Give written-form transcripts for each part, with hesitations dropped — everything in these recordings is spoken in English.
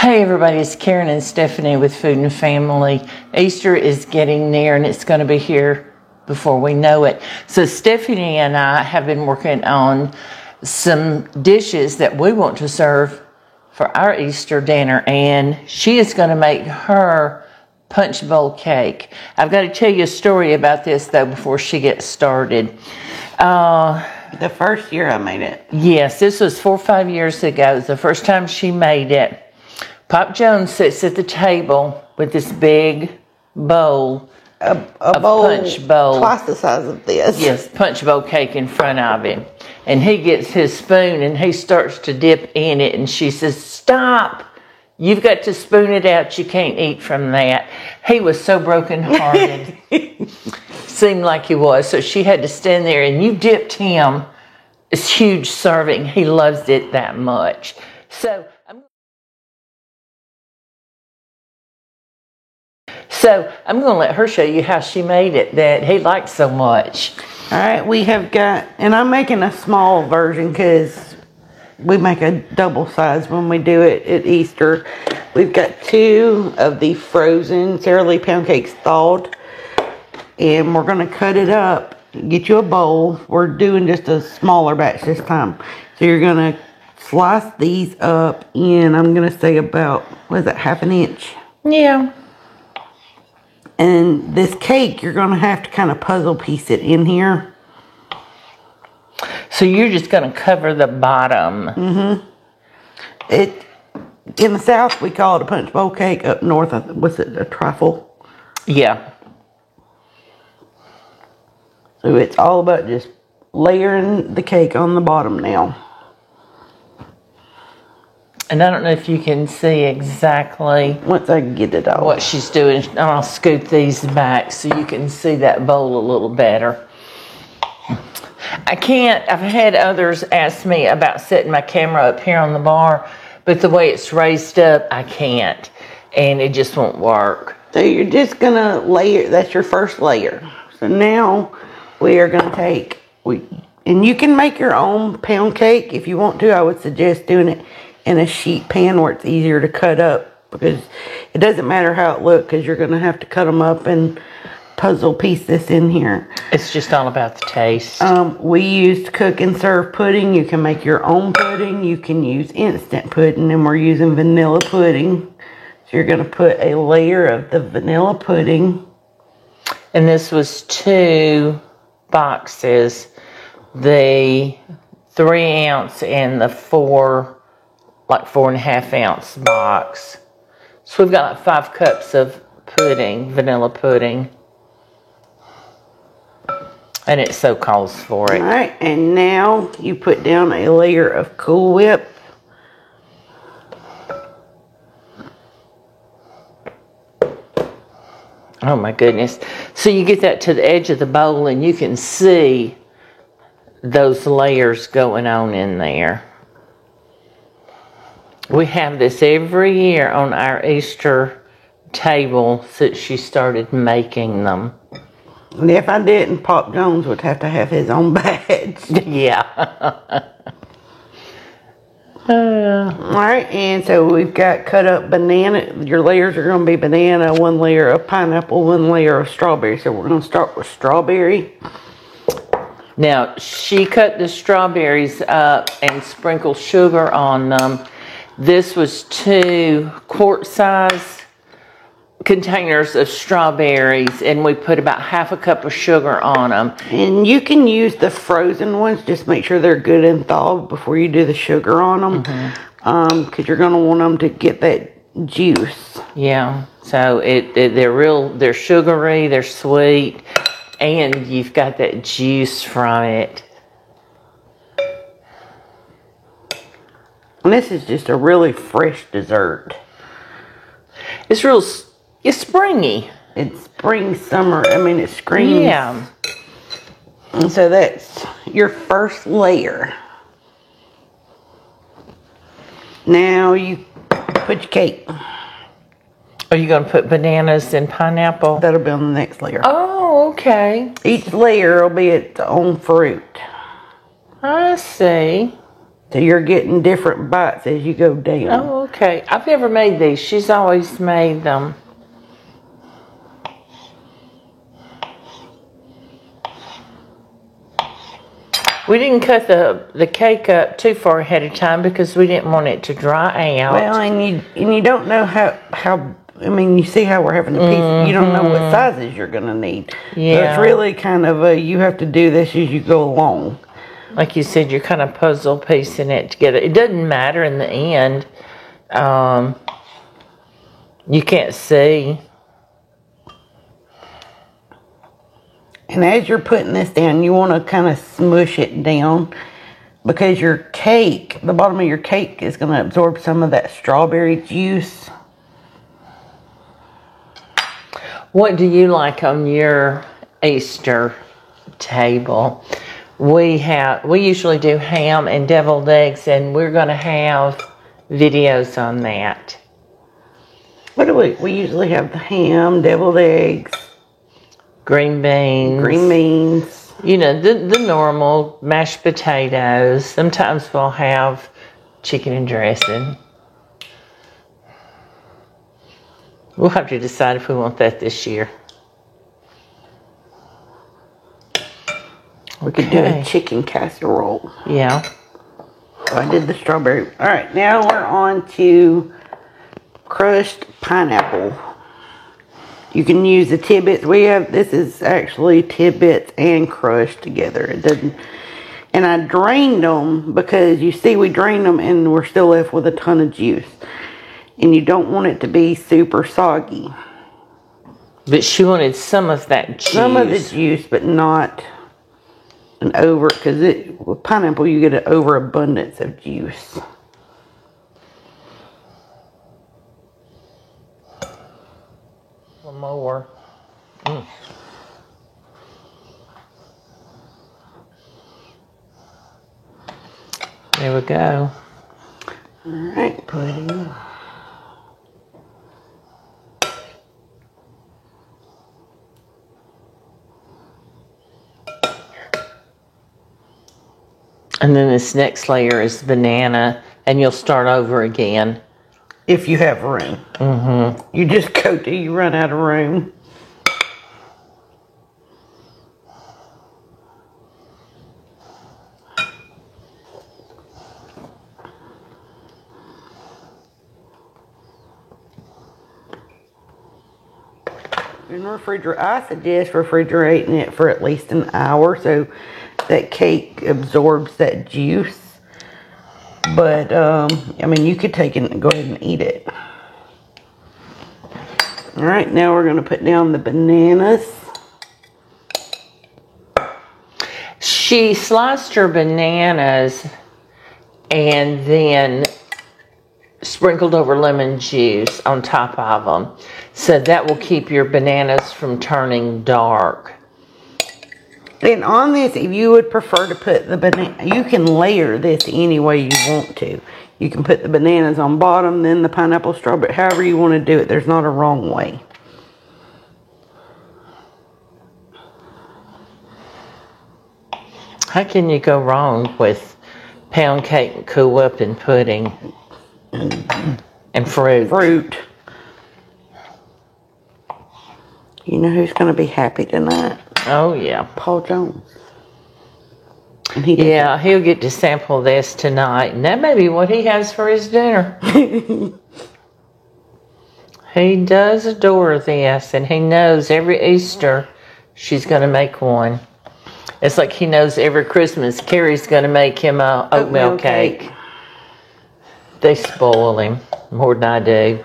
Hey everybody, it's Karen and Stephanie with Food and Family. Easter is getting near and it's going to be here before we know it. So Stephanie and I have been working on some dishes that we want to serve for our Easter dinner, and she is going to make her punch bowl cake. I've got to tell you a story about this though before she gets started. The first year I made it. Yes, this was 4 or 5 years ago. It was the first time she made it. Pop Jones sits at the table with this big bowl, A bowl, punch bowl, twice the size of this. Yes, punch bowl cake in front of him. And he gets his spoon and he starts to dip in it. And she says, "Stop. You've got to spoon it out. You can't eat from that." He was so brokenhearted. Seemed like he was. So she had to stand there, and you dipped him this huge serving. He loves it that much. So I'm going to let her show you how she made it that he liked so much. All right, we have got, and I'm making a small version because we make a double size when we do it at Easter. We've got 2 of the frozen Sara Lee pound cakes thawed, and we're going to cut it up. Get you a bowl. We're doing just a smaller batch this time. So you're going to slice these up in, I'm going to say about, what is that, ½ inch? Yeah. And this cake, you're going to have to kind of puzzle piece it in here. So you're just going to cover the bottom. Mm-hmm. In the South, we call it a punch bowl cake. Up north, what's it, a trifle? Yeah. So it's all about just layering the cake on the bottom now. And I don't know if you can see exactly Once I get it all. what she's doing. I'll scoop these back so you can see that bowl a little better. I've had others ask me about setting my camera up here on the bar, but the way it's raised up, I can't. And it just won't work. So you're just going to layer, that's your first layer. So now we are going to take, and you can make your own pound cake if you want to. I would suggest doing it in a sheet pan where it's easier to cut up, because it doesn't matter how it looks, because you're going to have to cut them up and puzzle piece this in here. It's just all about the taste. We used cook and serve pudding. You can make your own pudding. You can use instant pudding, and we're using vanilla pudding. So you're going to put a layer of the vanilla pudding. And this was 2 boxes, the 3 ounce and the 4.5 ounce box. So we've got like 5 cups of pudding, vanilla pudding. And it so calls for it. All right, and now you put down a layer of Cool Whip. Oh my goodness. So you get that to the edge of the bowl and you can see those layers going on in there. We have this every year on our Easter table since she started making them. And if I didn't, Pop Jones would have to have his own badge. Yeah. All right, and so we've got cut up banana. Your layers are going to be banana, 1 layer of pineapple, 1 layer of strawberry. So we're going to start with strawberry. Now, she cut the strawberries up and sprinkled sugar on them. This was 2 quart-size containers of strawberries, and we put about ½ a cup of sugar on them. And you can use the frozen ones. Just make sure they're good and thawed before you do the sugar on them. Because you're going to want them to get that juice. Yeah, so they're sugary, they're sweet, and you've got that juice from it. And this is just a really fresh dessert. It's springy. It's spring, summer. I mean, it screams. Yeah. And so that's your first layer. Now you put your cake. Are you going to put bananas and pineapple? That'll be on the next layer. Oh, okay. Each layer will be its own fruit. I see. So you're getting different bites as you go down. Oh, okay. I've never made these. She's always made them. We didn't cut the cake up too far ahead of time because we didn't want it to dry out. Well, and you don't know how I mean, you see how we're having to piece. You don't know what sizes you're going to need. Yeah. So it's really kind of you have to do this as you go along. Like you said, you're kind of puzzle piecing it together. It doesn't matter in the end. You can't see. And as you're putting this down, you want to kind of smush it down because your cake, the bottom of your cake is going to absorb some of that strawberry juice. What do you like on your Easter table? We usually do ham and deviled eggs, and we're going to have videos on that. What do we usually have? The ham, deviled eggs, green beans. You know, the normal mashed potatoes. Sometimes we'll have chicken and dressing. We'll have to decide if we want that this year. We could do a chicken casserole. Yeah. So I did the strawberry. All right, now we're on to crushed pineapple. You can use the tidbits. This is actually tidbits and crushed together. It doesn't. And I drained them because you see we drained them and we're still left with a ton of juice. And you don't want it to be super soggy. But she wanted some of that juice. Some of the juice, but not an over, because with pineapple you get an overabundance of juice. One more. There we go. All right, pudding. And then this next layer is banana, and you'll start over again. If you have room. Mm-hmm. You just go till you run out of room. In the refrigerator, I suggest refrigerating it for at least an hour so that cake absorbs that juice. But, I mean, you could take it and go ahead and eat it. Alright, now we're going to put down the bananas. She sliced her bananas and then sprinkled over lemon juice on top of them. So that will keep your bananas from turning dark. And on this, if you would prefer to put the banana, you can layer this any way you want to. You can put the bananas on bottom, then the pineapple, strawberry, however you want to do it. There's not a wrong way. How can you go wrong with pound cake and Cool Whip and pudding and fruit? Fruit. You know who's going to be happy tonight? Oh, yeah. Paul Jones. And he'll get to sample this tonight, and that may be what he has for his dinner. He does adore this, and he knows every Easter she's going to make one. It's like he knows every Christmas Carrie's going to make him a oatmeal cake. They spoil him more than I do.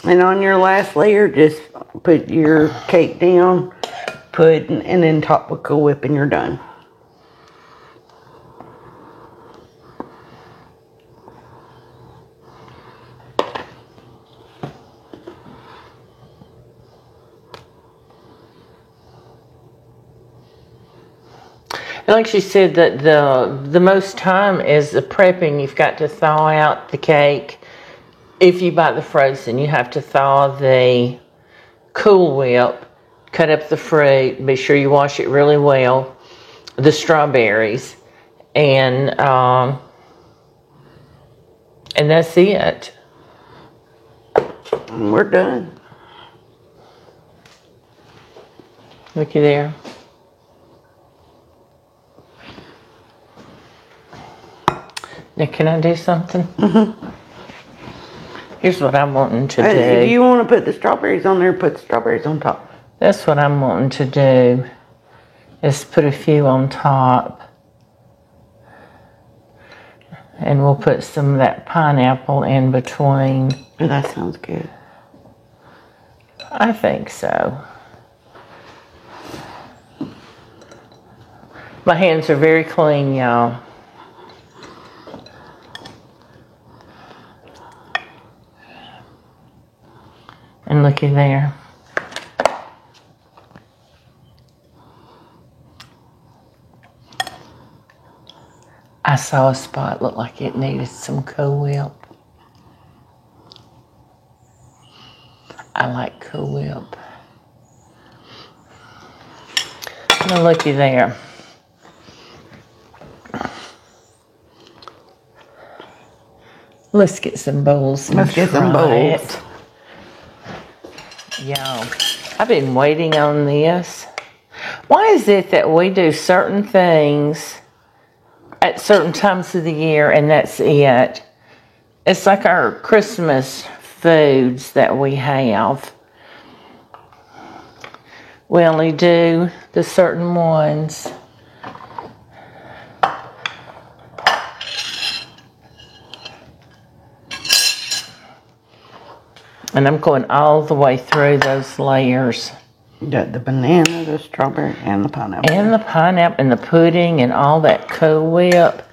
And on your last layer, just put your cake down, and then top with Cool Whip, and you're done. And like she said, that the most time is the prepping. You've got to thaw out the cake. If you buy the frozen, you have to thaw the Cool Whip, cut up the fruit, be sure you wash it really well, the strawberries, And that's it. We're done. Looky there. Now, can I do something? Mm-hmm. Here's what I'm wanting to do. If you want to put the strawberries on there, put the strawberries on top. That's what I'm wanting to do, is put a few on top. And we'll put some of that pineapple in between. Oh, that sounds good. I think so. My hands are very clean, y'all. And looky there. I saw a spot look like it needed some Cool Whip. I like Cool Whip. Now looky there. Let's get some bowls. Let's get some bowls. Y'all, I've been waiting on this. Why is it that we do certain things at certain times of the year and that's it? It's like our Christmas foods that we have. We only do the certain ones. And I'm going all the way through those layers. You got the banana, the strawberry, and the pineapple. And the pineapple, and the pudding, and all that Cool Whip.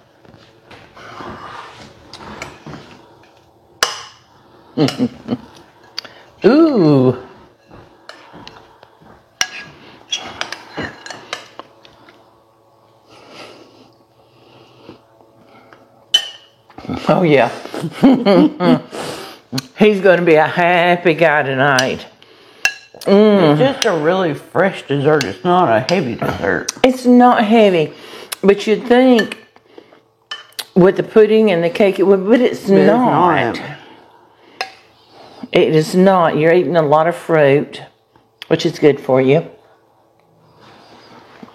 Ooh. Oh, yeah. He's going to be a happy guy tonight. It's just a really fresh dessert. It's not a heavy dessert. It's not heavy. But you'd think with the pudding and the cake it would, but it's not. It is not. You're eating a lot of fruit, which is good for you.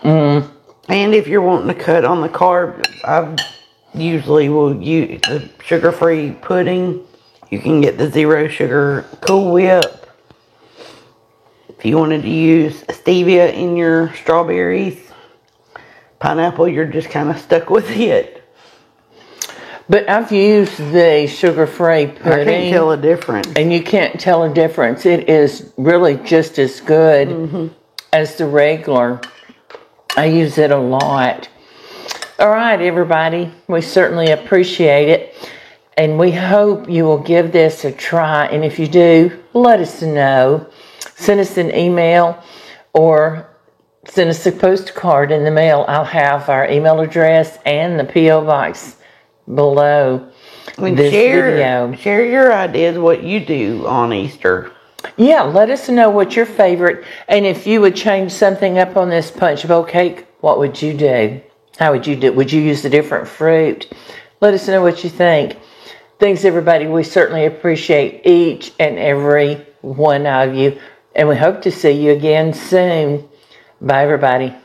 And if you're wanting to cut on the carb, I usually will use the sugar-free pudding. You can get the 0 sugar Cool Whip. If you wanted to use stevia in your strawberries, pineapple, you're just kind of stuck with it. But I've used the sugar-free pudding. I can't tell a difference. And you can't tell a difference. It is really just as good as the regular. I use it a lot. All right, everybody. We certainly appreciate it. And we hope you will give this a try. And if you do, let us know. Send us an email or send us a postcard in the mail. I'll have our email address and the P.O. box below this video. Share your ideas, what you do on Easter. Yeah, let us know what's your favorite. And if you would change something up on this punch bowl cake, what would you do? How would you do it? Would you use a different fruit? Let us know what you think. Thanks, everybody. We certainly appreciate each and every one of you. And we hope to see you again soon. Bye, everybody.